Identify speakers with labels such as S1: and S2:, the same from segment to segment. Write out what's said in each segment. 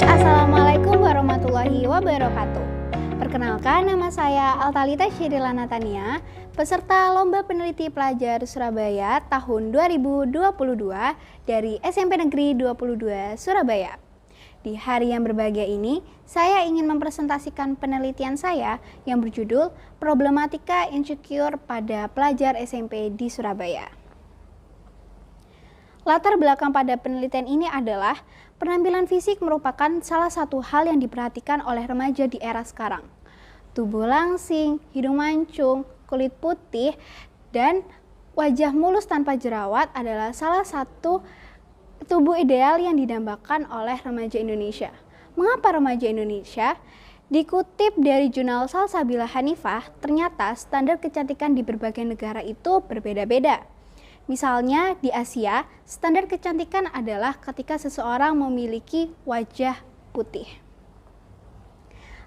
S1: Assalamualaikum warahmatullahi wabarakatuh. Perkenalkan, nama saya Altalita Syirila Natania, peserta Lomba Peneliti Pelajar Surabaya tahun 2022 dari SMP Negeri 22 Surabaya. Di hari yang berbahagia ini, saya ingin mempresentasikan penelitian saya yang berjudul Problematika Insecure pada Pelajar SMP di Surabaya. Latar belakang pada penelitian ini adalah penampilan fisik merupakan salah satu hal yang diperhatikan oleh remaja di era sekarang. Tubuh langsing, hidung mancung, kulit putih, dan wajah mulus tanpa jerawat adalah salah satu tubuh ideal yang didambakan oleh remaja Indonesia. Mengapa remaja Indonesia? Dikutip dari jurnal Salsabila Hanifah, ternyata standar kecantikan di berbagai negara itu berbeda-beda. Misalnya di Asia, standar kecantikan adalah ketika seseorang memiliki wajah putih.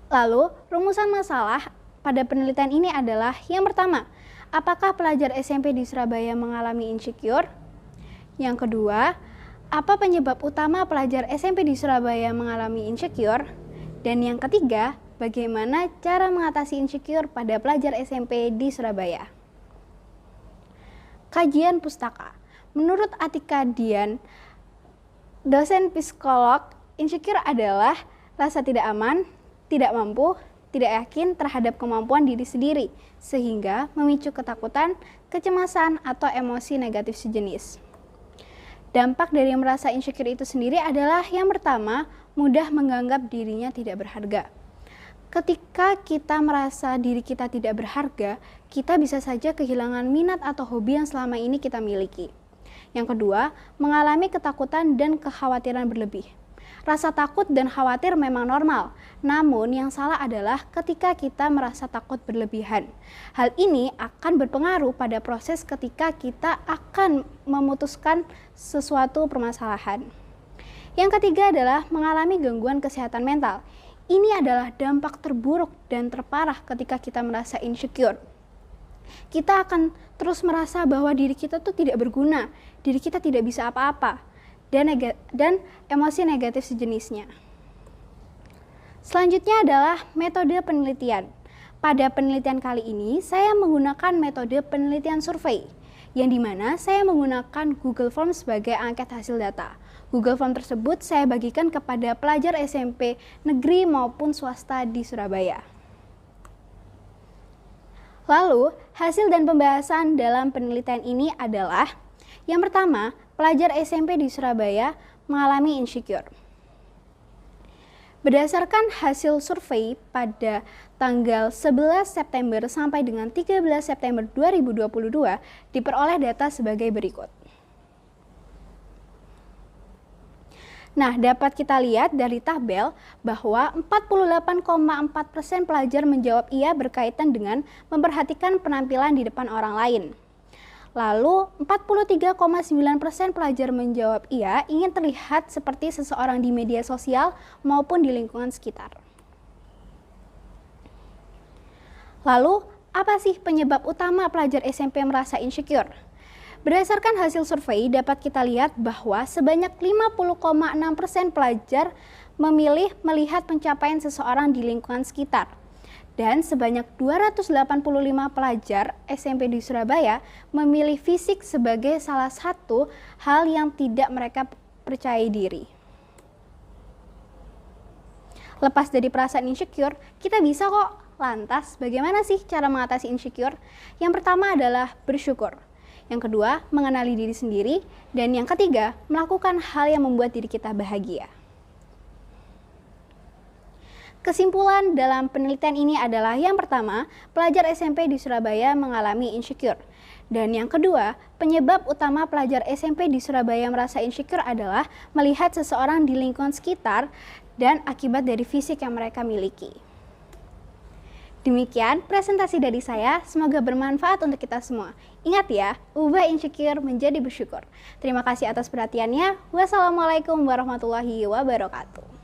S1: Lalu, rumusan masalah pada penelitian ini adalah yang pertama, apakah pelajar SMP di Surabaya mengalami insecure? Yang kedua, apa penyebab utama pelajar SMP di Surabaya mengalami insecure? Dan yang ketiga, bagaimana cara mengatasi insecure pada pelajar SMP di Surabaya? Kajian pustaka. Menurut Atika Dian, dosen psikolog, insecure adalah rasa tidak aman, tidak mampu, tidak yakin terhadap kemampuan diri sendiri, sehingga memicu ketakutan, kecemasan, atau emosi negatif sejenis. Dampak dari merasa insecure itu sendiri adalah yang pertama, mudah menganggap dirinya tidak berharga. Ketika kita merasa diri kita tidak berharga, kita bisa saja kehilangan minat atau hobi yang selama ini kita miliki. Yang kedua, mengalami ketakutan dan kekhawatiran berlebih. Rasa takut dan khawatir memang normal, namun yang salah adalah ketika kita merasa takut berlebihan. Hal ini akan berpengaruh pada proses ketika kita akan memutuskan sesuatu permasalahan. Yang ketiga adalah mengalami gangguan kesehatan mental. Ini adalah dampak terburuk dan terparah ketika kita merasa insecure. Kita akan terus merasa bahwa diri kita tuh tidak berguna, diri kita tidak bisa apa-apa, dan emosi negatif sejenisnya. Selanjutnya adalah metode penelitian. Pada penelitian kali ini, saya menggunakan metode penelitian survei, yang dimana saya menggunakan Google Form sebagai angket hasil data. Google Form tersebut saya bagikan kepada pelajar SMP negeri maupun swasta di Surabaya. Lalu, hasil dan pembahasan dalam penelitian ini adalah yang pertama, pelajar SMP di Surabaya mengalami insecure. Berdasarkan hasil survei pada tanggal 11 September sampai dengan 13 September 2022, diperoleh data sebagai berikut. Nah, dapat kita lihat dari tabel bahwa 48,4% pelajar menjawab iya berkaitan dengan memperhatikan penampilan di depan orang lain. Lalu, 43,9% pelajar menjawab iya ingin terlihat seperti seseorang di media sosial maupun di lingkungan sekitar. Lalu, apa sih penyebab utama pelajar SMP merasa insecure? Berdasarkan hasil survei dapat kita lihat bahwa sebanyak 50,6% pelajar memilih melihat pencapaian seseorang di lingkungan sekitar. Dan sebanyak 285 pelajar SMP di Surabaya memilih fisik sebagai salah satu hal yang tidak mereka percayai diri. Lepas dari perasaan insecure, kita bisa kok. Lantas, bagaimana sih cara mengatasi insecure? Yang pertama adalah bersyukur. Yang kedua, mengenali diri sendiri. Dan yang ketiga, melakukan hal yang membuat diri kita bahagia. Kesimpulan dalam penelitian ini adalah yang pertama, pelajar SMP di Surabaya mengalami insecure. Dan yang kedua, penyebab utama pelajar SMP di Surabaya merasa insecure adalah melihat seseorang di lingkungan sekitar dan akibat dari fisik yang mereka miliki. Demikian presentasi dari saya, semoga bermanfaat untuk kita semua. Ingat ya, ubah insecure menjadi bersyukur. Terima kasih atas perhatiannya. Wassalamualaikum warahmatullahi wabarakatuh.